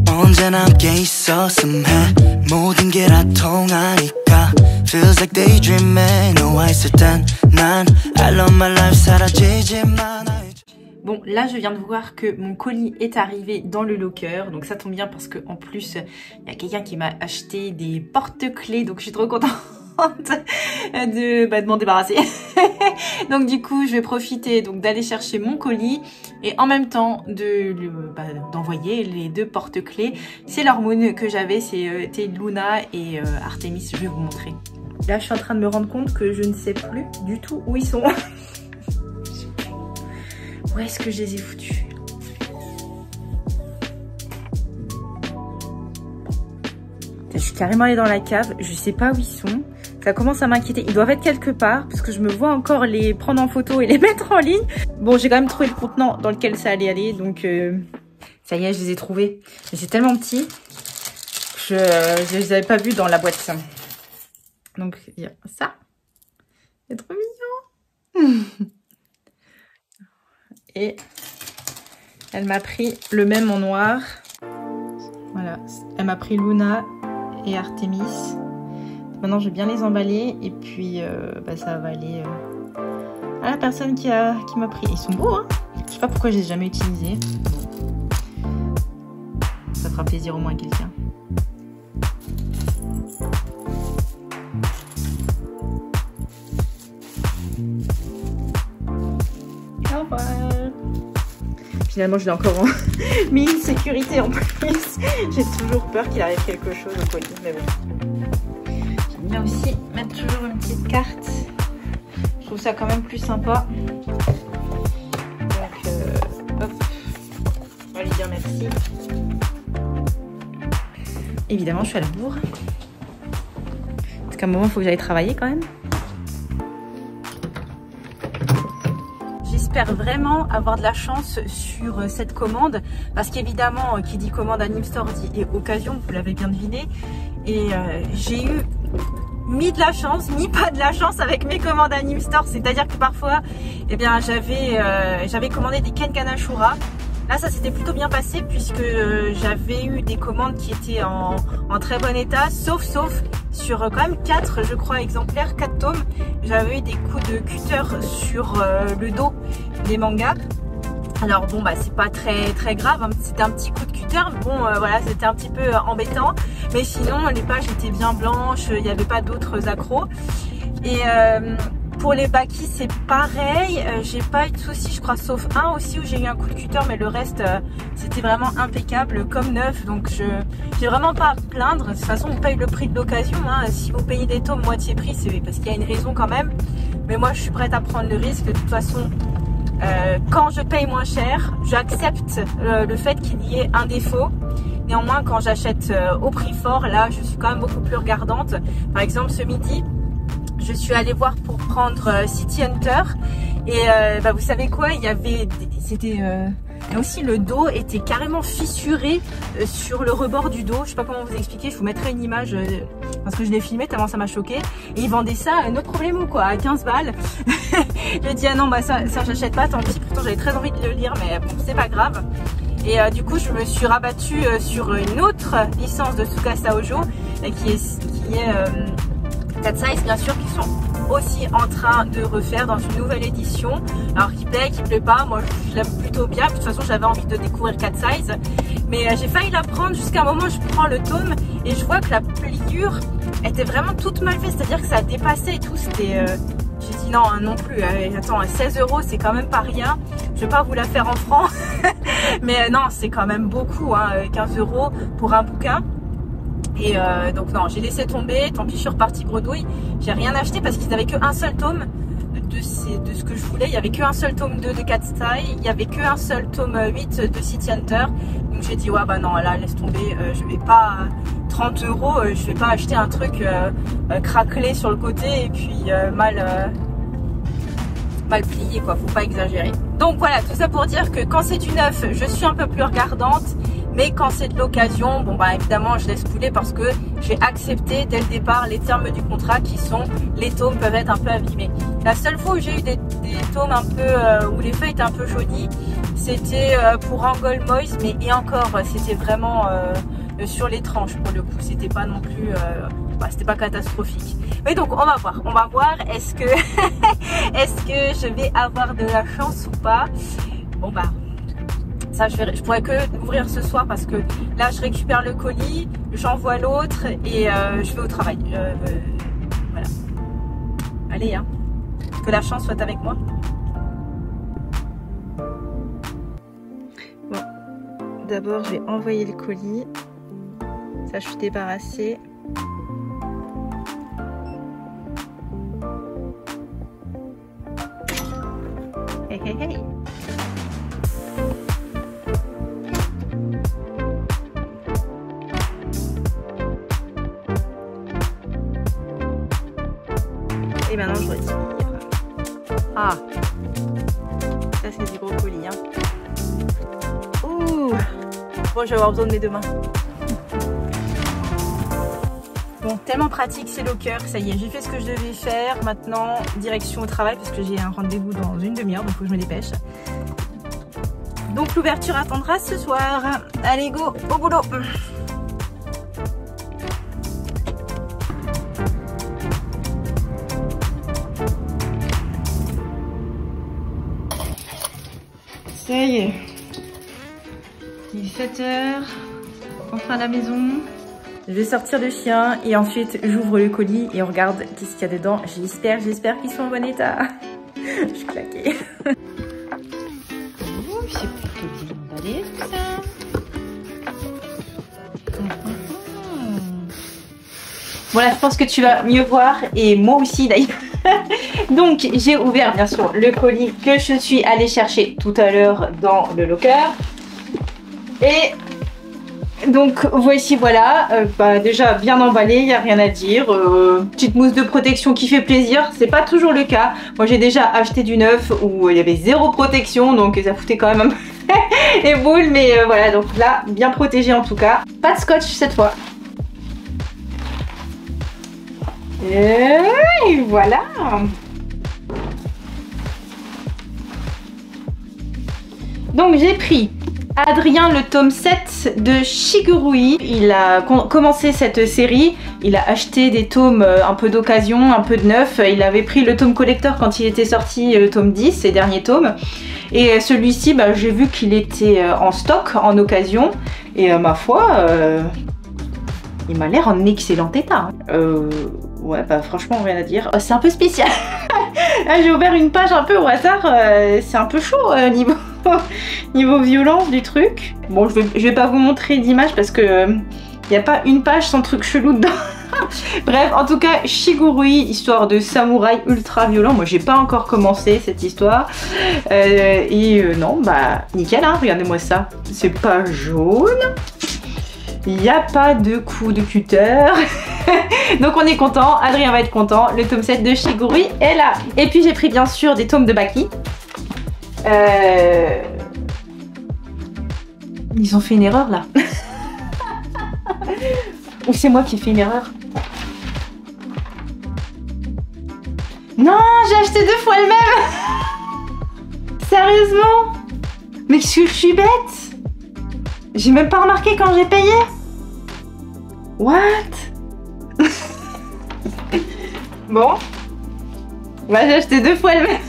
언제나 함께 있었음 해 모든 게 다 통하니까 Feels like daydreaming 너와 있을 땐 난 I love my life 사라지지만 Bon, là je viens de voir que mon colis est arrivé dans le locker, donc ça tombe bien parce que en plus il y a quelqu'un qui m'a acheté des porte-clés, donc je suis trop contente de m'en débarrasser. Donc du coup je vais profiter donc d'aller chercher mon colis et en même temps d'envoyer les deux porte-clés. C'est l'hormone que j'avais, c'était Luna et Artemis, je vais vous montrer. Là je suis en train de me rendre compte que je ne sais plus du tout où ils sont. Où est-ce que je les ai foutus? Je suis carrément allée dans la cave, je sais pas où ils sont. Ça commence à m'inquiéter. Ils doivent être quelque part parce que je me vois encore les prendre en photo et les mettre en ligne. Bon, j'ai quand même trouvé le contenant dans lequel ça allait aller. Donc, ça y est, je les ai trouvés. Mais c'est tellement petit que je les avais pas vus dans la boîte. Donc, il y a ça. C'est trop mignon. Et elle m'a pris le même en noir. Voilà, elle m'a pris Luna et Artemis. Maintenant, je vais bien les emballer et puis ça va aller à la personne qui m'a pris. Ils sont beaux, hein. Je sais pas pourquoi je les ai jamais utilisés. Ça fera plaisir au moins à quelqu'un. Au revoir. Finalement, je l'ai encore mis une sécurité en plus. J'ai toujours peur qu'il arrive quelque chose au colis, mais bon. J'aime bien aussi mettre toujours une petite carte. Je trouve ça quand même plus sympa. Donc, hop, on va lui dire merci. Évidemment, je suis à la bourre. Parce qu'à un moment, il faut que j'aille travailler quand même. J'espère vraiment avoir de la chance sur cette commande parce qu'évidemment qui dit commande Animstore dit occasion, vous l'avez bien deviné, et j'ai eu ni de la chance ni pas de la chance avec mes commandes Animstore, c'est-à-dire que parfois j'avais commandé des Kengan Ashura. Là ça s'était plutôt bien passé puisque j'avais eu des commandes qui étaient en très bon état, sauf sur quand même 4 je crois exemplaires, 4 tomes, j'avais eu des coups de cutter sur le dos des mangas. Alors bon c'est pas très grave, hein. C'était un petit coup de cutter, bon voilà, c'était un petit peu embêtant, mais sinon les pages étaient bien blanches, il n'y avait pas d'autres accros. Et pour les Baki c'est pareil, j'ai pas eu de soucis je crois, sauf un aussi où j'ai eu un coup de cutter, mais le reste c'était vraiment impeccable comme neuf, donc j'ai vraiment pas à me plaindre. De toute façon on paye le prix de l'occasion, hein. Si vous payez des tomes moitié prix c'est parce qu'il y a une raison quand même, mais moi je suis prête à prendre le risque. De toute façon quand je paye moins cher j'accepte le fait qu'il y ait un défaut. Néanmoins quand j'achète au prix fort, là je suis quand même beaucoup plus regardante. Par exemple ce midi je suis allée voir pour prendre City Hunter et vous savez quoi, il y avait aussi le dos était carrément fissuré sur le rebord du dos. Je sais pas comment vous expliquer, je vous mettrai une image parce que je l'ai filmé tellement ça m'a choqué. Et ils vendaient ça no problemo quoi, à 15 balles. Je dis ah non ça j'achète pas, tant pis, pourtant j'avais très envie de le lire mais bon c'est pas grave. Et du coup je me suis rabattue sur une autre licence de Tsukasa Ojo qui est Cat Size bien sûr, qui sont aussi en train de refaire dans une nouvelle édition. Alors qui plaît pas, moi je l'aime plutôt bien. De toute façon j'avais envie de découvrir Cat Size, mais j'ai failli la prendre jusqu'à un moment, je prends le tome et je vois que la pliure était vraiment toute mal faite, c'est à dire que ça a dépassé et tout. C'était j'ai dit non plus, attends, 16 € c'est quand même pas rien, je vais pas vous la faire en francs. Mais non c'est quand même beaucoup, hein, 15 € pour un bouquin. Et donc non, j'ai laissé tomber, tant pis je suis repartie bredouille, j'ai rien acheté parce qu'ils avaient qu'un seul tome de ce que je voulais. Il y avait qu'un seul tome 2 de Cat Style, il y avait qu'un seul tome 8 de City Hunter. Donc j'ai dit ouais non là laisse tomber, je vais pas 30 €, je vais pas acheter un truc craquelé sur le côté et puis mal plié quoi, faut pas exagérer. Donc voilà, tout ça pour dire que quand c'est du neuf, je suis un peu plus regardante. Mais quand c'est de l'occasion, bon évidemment je laisse couler parce que j'ai accepté dès le départ les termes du contrat qui sont les tomes peuvent être un peu abîmés. La seule fois où j'ai eu des tomes un peu où les feuilles étaient un peu jaunies, C'était pour Angolmois, mais et encore, c'était vraiment sur les tranches pour le coup. C'était pas non plus, c'était pas catastrophique. Mais donc on va voir. Est-ce que est-ce que je vais avoir de la chance ou pas? Bon bah. Ça, je pourrais que ouvrir ce soir parce que là, je récupère le colis, j'envoie l'autre et je vais au travail. Voilà. Allez, hein. Que la chance soit avec moi. Bon. D'abord, je vais envoyer le colis. Ça, je suis débarrassée. Hey, hey, hey. Et maintenant je retire. Ah, ça c'est du gros colis, hein. Ouh. Bon, je vais avoir besoin de mes deux mains. Bon, tellement pratique, c'est locker. Ça y est, j'ai fait ce que je devais faire. Maintenant, direction au travail parce que j'ai un rendez-vous dans une demi-heure, donc il faut que je me dépêche. Donc l'ouverture attendra ce soir. Allez, go, au boulot. Ça y est, il est 7 h, enfin à la maison. Je vais sortir le chien et ensuite j'ouvre le colis et on regarde qu'est-ce qu'il y a dedans. J'espère qu'ils sont en bon état. Je suis claquée. Oh, c'est plutôt bien emballé tout ça. Voilà, je pense que tu vas mieux voir et moi aussi d'ailleurs. Donc j'ai ouvert bien sûr le colis que je suis allée chercher tout à l'heure dans le locker. Et donc voici, voilà, déjà bien emballé, il n'y a rien à dire. Petite mousse de protection qui fait plaisir, c'est pas toujours le cas. Moi j'ai déjà acheté du neuf où il y avait zéro protection, donc ça foutait quand même un peu les boules. Mais voilà, donc là bien protégé en tout cas. Pas de scotch cette fois. Et voilà. Donc j'ai pris Adrien le tome 7 de Shigurui. Il a commencé cette série, il a acheté des tomes un peu d'occasion, un peu de neuf. Il avait pris le tome collector quand il était sorti, le tome 10, ses derniers tomes. Et celui-ci, j'ai vu qu'il était en stock, en occasion. Et ma foi, il m'a l'air en excellent état. Ouais, franchement, rien à dire. C'est un peu spécial. Là, j'ai ouvert une page un peu au hasard. C'est un peu chaud niveau violence du truc. Bon, je vais pas vous montrer d'image parce que il n'y a pas une page sans truc chelou dedans. Bref, en tout cas, Shigurui, histoire de samouraï ultra violent. Moi, j'ai pas encore commencé cette histoire. Non, nickel, hein, regardez-moi ça. C'est pas jaune. Il n'y a pas de coup de cutter. Donc on est content, Adrien va être content. Le tome 7 de Shigurui est là. Et puis j'ai pris bien sûr des tomes de Baki. Ils ont fait une erreur là. Ou c'est moi qui ai fait une erreur? Non, j'ai acheté 2 fois le même. Sérieusement? Mais qu'est-ce que je suis bête? J'ai même pas remarqué quand j'ai payé. What? Bon. J'ai acheté 2 fois le même.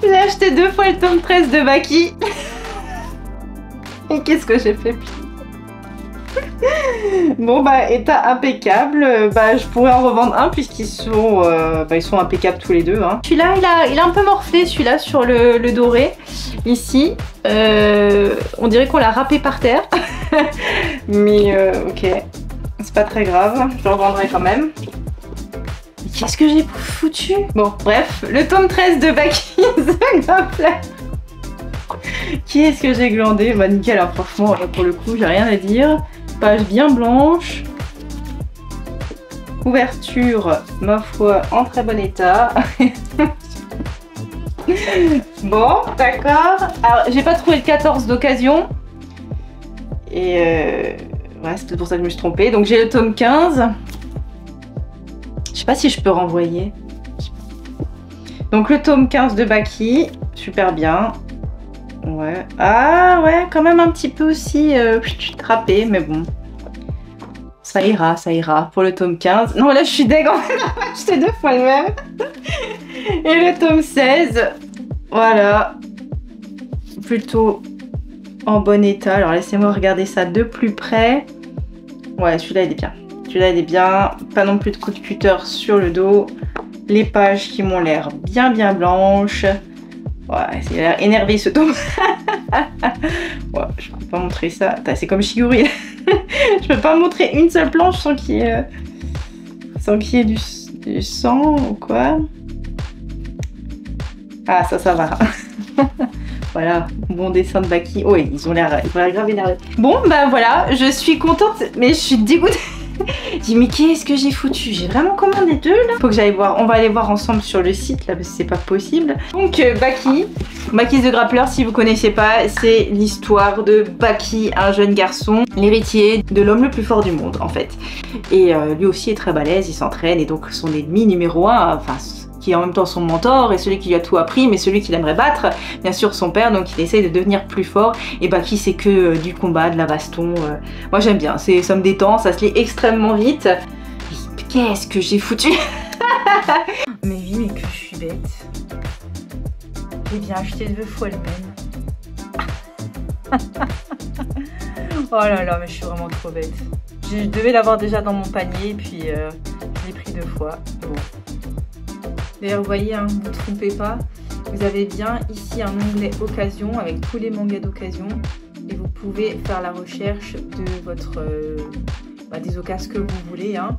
J'ai acheté 2 fois le tome 13 de Baki. Et qu'est-ce que j'ai fait? Bon état impeccable. Je pourrais en revendre un puisqu'ils sont ils sont impeccables tous les deux, hein. Celui-là il a un peu morflé, celui-là sur le doré ici. On dirait qu'on l'a râpé par terre. Mais ok, c'est pas très grave, je le revendrai quand même. Mais qu'est-ce que j'ai foutu? Bon bref, le tome 13 de Baki Qui est-ce que j'ai glandé? Nickel, hein, franchement, pour le coup, j'ai rien à dire. Page bien blanche. Couverture, ma foi, en très bon état. Bon, d'accord. Alors, j'ai pas trouvé le 14 d'occasion. Et ouais, c'est pour ça que je me suis trompée. Donc j'ai le tome 15. Je sais pas si je peux renvoyer. Donc le tome 15 de Baki. super bien. Ouais. Ah ouais, quand même un petit peu aussi râpé, mais bon. Ça ira pour le tome 15. Non, là je suis deg, j'étais 2 fois le même. Et le tome 16, voilà. Plutôt en bon état. Alors laissez-moi regarder ça de plus près. Ouais, celui-là il est bien. Celui-là il est bien. Pas non plus de coup de cutter sur le dos. Les pages qui m'ont l'air bien blanches. Ouais, il a l'air énervé ce tome. Ouais, je peux pas montrer ça. C'est comme Shiguri. Je peux pas montrer une seule planche sans qu'il y ait, du sang ou quoi. Ah, ça va. Voilà, bon dessin de Baki. Oh, ils ont l'air grave énervés. Bon, bah voilà, je suis contente, mais je suis dégoûtée. Je dis, mais qu'est-ce que j'ai foutu? J'ai vraiment commandé 2 là. Faut que j'aille voir. On va aller voir ensemble sur le site là, parce que c'est pas possible. Donc, Baki the Grappler, si vous connaissez pas, c'est l'histoire de Baki, un jeune garçon, l'héritier de l'homme le plus fort du monde en fait. Et lui aussi est très balèze, il s'entraîne et donc son ennemi numéro 1, enfin qui est en même temps son mentor et celui qui lui a tout appris, mais celui qu'il aimerait battre, bien sûr son père, donc il essaye de devenir plus fort. Et Baki c'est que du combat, de la baston. Moi j'aime bien, ça me détend, ça se lit extrêmement vite. Qu'est-ce que j'ai foutu? Mais oui, mais que je suis bête. J'ai bien acheté 2 fois le même. Oh là là, mais je suis vraiment trop bête. Je devais l'avoir déjà dans mon panier, puis je l'ai pris 2 fois. Bon. D'ailleurs, vous voyez, hein, vous ne trompez pas, vous avez bien ici un onglet occasion avec tous les mangas d'occasion et vous pouvez faire la recherche de votre des occasions que vous voulez. Hein.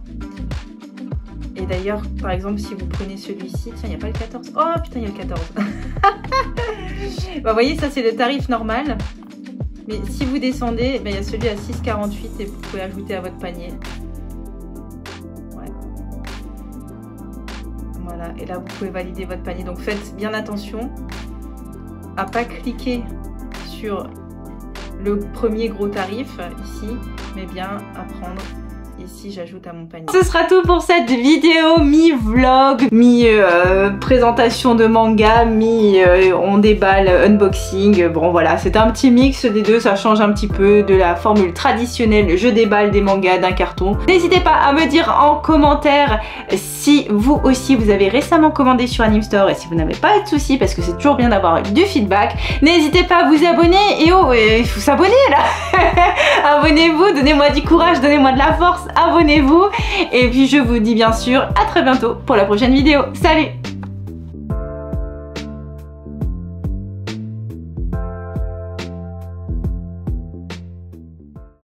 Et d'ailleurs, par exemple, si vous prenez celui-ci, tiens, il n'y a pas le 14. Oh putain, il y a le 14. Bah, vous voyez, ça c'est le tarif normal. Mais si vous descendez, il y a celui à 6,48 et vous pouvez ajouter à votre panier. Voilà, et là vous pouvez valider votre panier. Donc faites bien attention à pas cliquer sur le premier gros tarif ici, mais bien à prendre ici, j'ajoute à mon panier. Ce sera tout pour cette vidéo mi-vlog, mi-présentation de manga, on déballe unboxing. Bon voilà, c'est un petit mix des deux, ça change un petit peu de la formule traditionnelle, je déballe des mangas d'un carton. N'hésitez pas à me dire en commentaire si vous aussi vous avez récemment commandé sur Anime Store et si vous n'avez pas de soucis, parce que c'est toujours bien d'avoir du feedback. N'hésitez pas à vous abonner, et oh, il faut s'abonner là. Abonnez-vous, donnez-moi du courage, donnez-moi de la force. Abonnez-vous et puis je vous dis bien sûr à très bientôt pour la prochaine vidéo. Salut!